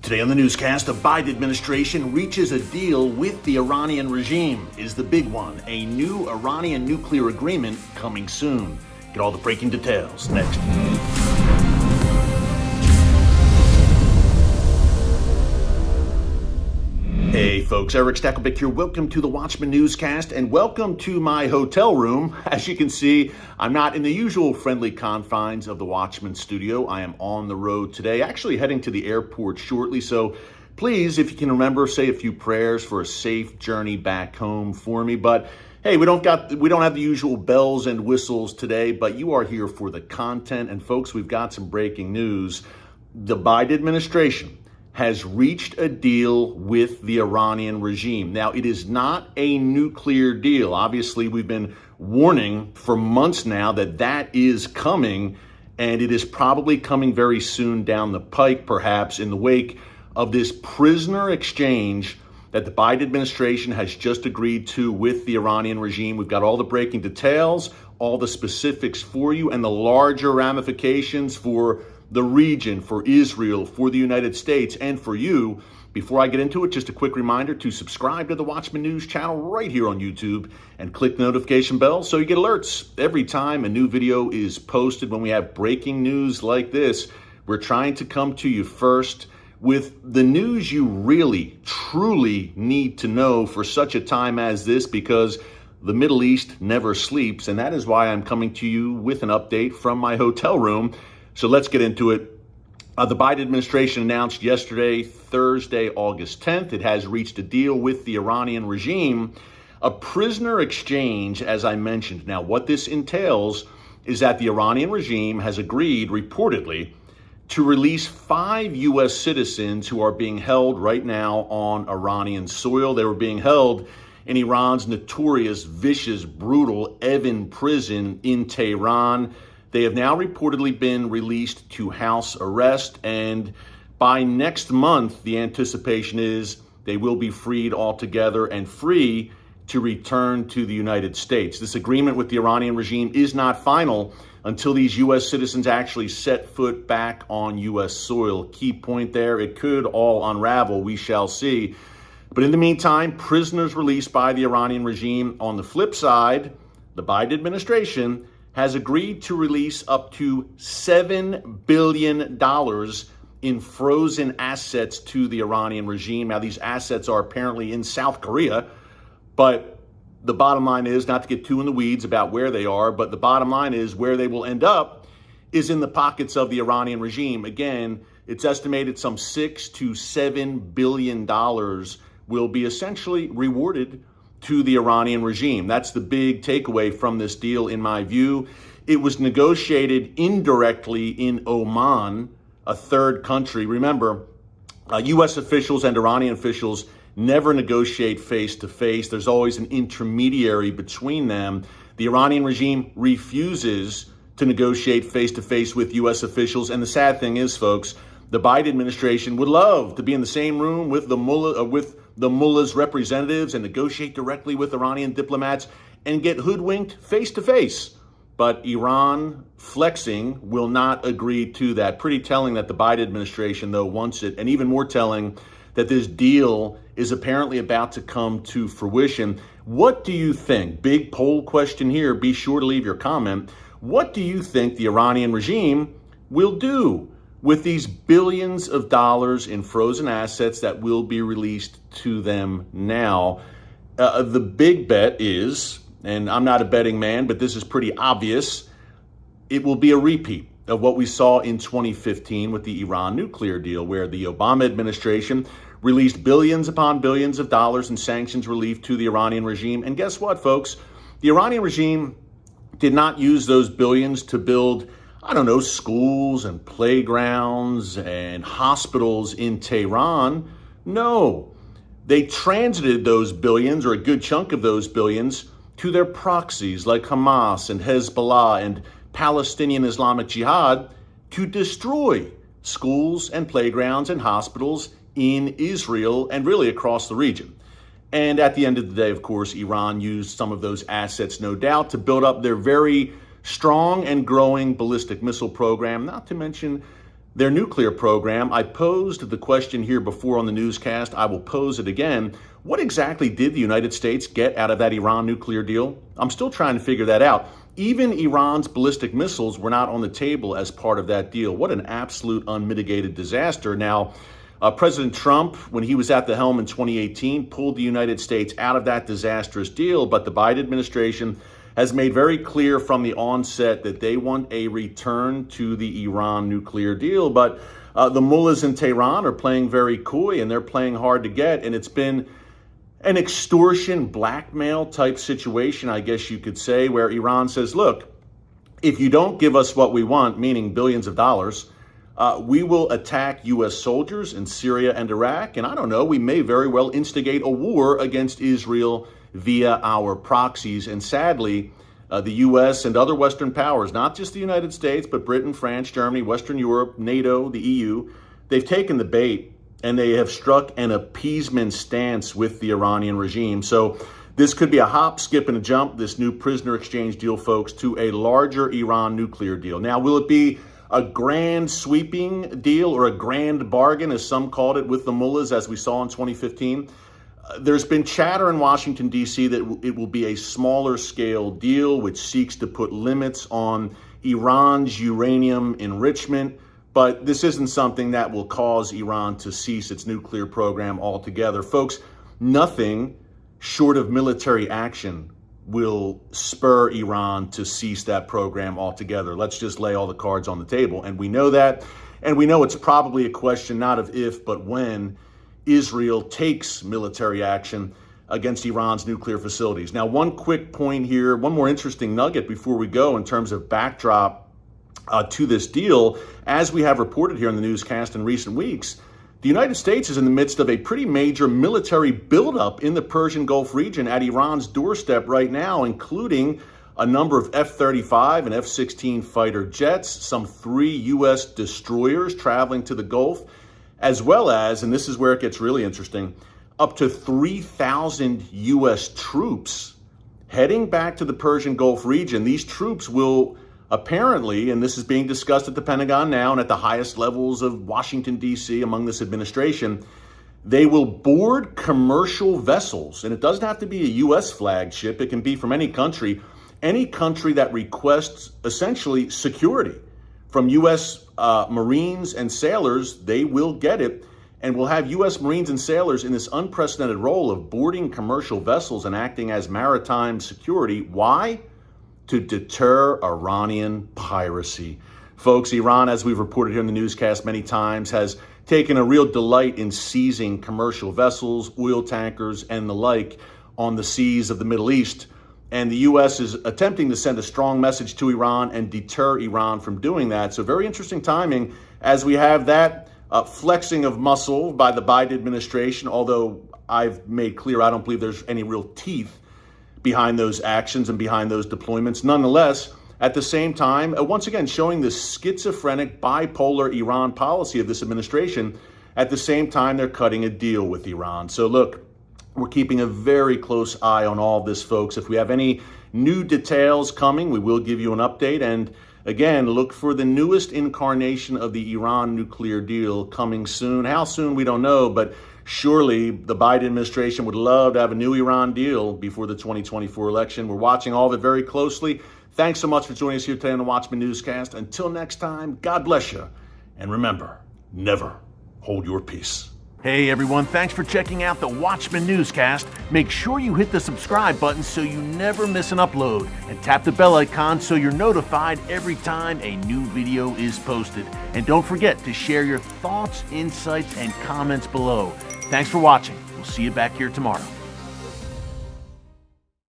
Today on the newscast, the Biden administration reaches a deal with the Iranian regime. Is the big one a new Iranian nuclear agreement coming soon? Get all the breaking details next. Hey folks, Erick Stakelbeck here. Welcome to the Watchman Newscast and welcome to my hotel room. As you can see, I'm not in the usual friendly confines of the Watchman studio. I am on the road today, actually heading to the airport shortly. So please, if you can remember, say a few prayers for a safe journey back home for me. But hey, we don't have the usual bells and whistles today, but you are here for the content. And folks, we've got some breaking news. The Biden administration has reached a deal with the Iranian regime. Now, it is not a nuclear deal. Obviously, we've been warning for months now that that is coming, and it is probably coming very soon down the pike, perhaps in the wake of this prisoner exchange that the Biden administration has just agreed to with the Iranian regime. We've got all the breaking details, all the specifics for you, and the larger ramifications for the region, for Israel, for the United States, and for you. Before I get into it, just a quick reminder to subscribe to the Watchman News channel right here on YouTube and click the notification bell so you get alerts every time a new video is posted. When we have breaking news like this, we're trying to come to you first with the news you really, truly need to know for such a time as this, because the Middle East never sleeps, and that is why I'm coming to you with an update from my hotel room. So let's get into it. The Biden administration announced yesterday, Thursday, August 10th, it has reached a deal with the Iranian regime, a prisoner exchange, as I mentioned. Now, what this entails is that the Iranian regime has agreed, reportedly, to release 5 U.S. citizens who are being held right now on Iranian soil. They were being held in Iran's notorious, vicious, brutal Evin prison in Tehran. They have now reportedly been released to house arrest, and by next month, the anticipation is they will be freed altogether and free to return to the United States. This agreement with the Iranian regime is not final until these U.S. citizens actually set foot back on U.S. soil. Key point there, it could all unravel, we shall see. But in the meantime, prisoners released by the Iranian regime. On the flip side, the Biden administration has agreed to release up to $7 billion in frozen assets to the Iranian regime. Now, these assets are apparently in South Korea, but the bottom line is, not to get too in the weeds about where they are, but the bottom line is where they will end up is in the pockets of the Iranian regime. Again, it's estimated some $6 to $7 billion will be essentially rewarded to the Iranian regime. That's the big takeaway from this deal, in my view. It was negotiated indirectly in Oman, a third country. Remember, U.S. officials and Iranian officials never negotiate face-to-face. There's always an intermediary between them. The Iranian regime refuses to negotiate face-to-face with U.S. officials. And the sad thing is, folks, the Biden administration would love to be in the same room with the mullah's representatives and negotiate directly with Iranian diplomats and get hoodwinked face-to-face. But Iran, flexing, will not agree to that. Pretty telling that the Biden administration, though, wants it, and even more telling that this deal is apparently about to come to fruition. What do you think? Big poll question here. Be sure to leave your comment. What do you think the Iranian regime will do with these billions of dollars in frozen assets that will be released to them now? The big bet is, and I'm not a betting man, but this is pretty obvious, it will be a repeat of what we saw in 2015 with the Iran nuclear deal, where the Obama administration released billions upon billions of dollars in sanctions relief to the Iranian regime. And guess what, folks? The Iranian regime did not use those billions to build, I don't know, schools and playgrounds and hospitals in Tehran. No, they transited those billions, or a good chunk of those billions, to their proxies like Hamas and Hezbollah and Palestinian Islamic Jihad to destroy schools and playgrounds and hospitals in Israel and really across the region. And at the end of the day, of course, Iran used some of those assets, no doubt, to build up their very strong and growing ballistic missile program, not to mention their nuclear program. I posed the question here before on the newscast. I will pose it again. What exactly did the United States get out of that Iran nuclear deal? I'm still trying to figure that out. Even Iran's ballistic missiles were not on the table as part of that deal. What an absolute unmitigated disaster. Now, President Trump, when he was at the helm in 2018, pulled the United States out of that disastrous deal, but the Biden administration has made very clear from the onset that they want a return to the Iran nuclear deal. But the mullahs in Tehran are playing very coy, and they're playing hard to get, and it's been an extortion, blackmail type situation, I guess you could say, where Iran says, look, if you don't give us what we want, meaning billions of dollars, we will attack U.S. soldiers in Syria and Iraq. And I don't know, we may very well instigate a war against Israel via our proxies. And sadly, the U.S. and other Western powers, not just the United States, but Britain, France, Germany, Western Europe, NATO, the EU, they've taken the bait and they have struck an appeasement stance with the Iranian regime. So this could be a hop, skip, and a jump, this new prisoner exchange deal, folks, to a larger Iran nuclear deal. Now, will it be a grand sweeping deal or a grand bargain, as some called it, with the mullahs, as we saw in 2015? There's been chatter in Washington, D.C. that it will be a smaller scale deal which seeks to put limits on Iran's uranium enrichment. But this isn't something that will cause Iran to cease its nuclear program altogether. Folks, nothing short of military action will spur Iran to cease that program altogether. Let's just lay all the cards on the table. And we know that. And we know it's probably a question not of if, but when Israel takes military action against Iran's nuclear facilities. Now, one quick point here, one more interesting nugget before we go in terms of backdrop to this deal. As we have reported here in the newscast in recent weeks, the United States is in the midst of a pretty major military buildup in the Persian Gulf region at Iran's doorstep right now, including a number of F-35 and F-16 fighter jets, some 3 U.S. destroyers traveling to the Gulf, as well as, and this is where it gets really interesting, up to 3,000 U.S. troops heading back to the Persian Gulf region. These troops will apparently, and this is being discussed at the Pentagon now and at the highest levels of Washington, D.C. among this administration, they will board commercial vessels. And it doesn't have to be a U.S. flagged ship. It can be from any country that requests essentially security from U.S. Marines and sailors. They will get it. And we'll have U.S. Marines and sailors in this unprecedented role of boarding commercial vessels and acting as maritime security. Why? To deter Iranian piracy. Folks, Iran, as we've reported here in the newscast many times, has taken a real delight in seizing commercial vessels, oil tankers, and the like on the seas of the Middle East. And the U.S. is attempting to send a strong message to Iran and deter Iran from doing that. So very interesting timing as we have that flexing of muscle by the Biden administration, although I've made clear I don't believe there's any real teeth behind those actions and behind those deployments. Nonetheless, at the same time, once again, showing the schizophrenic, bipolar Iran policy of this administration. At the same time, they're cutting a deal with Iran. So look, we're keeping a very close eye on all this, folks. If we have any new details coming, we will give you an update. And again, look for the newest incarnation of the Iran nuclear deal coming soon. How soon, we don't know, but surely the Biden administration would love to have a new Iran deal before the 2024 election. We're watching all of it very closely. Thanks so much for joining us here today on the Watchman Newscast. Until next time, God bless you. And remember, never hold your peace. Hey everyone, thanks for checking out the Watchman Newscast. Make sure you hit the subscribe button so you never miss an upload, and tap the bell icon so you're notified every time a new video is posted. And don't forget to share your thoughts, insights, and comments below. Thanks for watching. We'll see you back here tomorrow.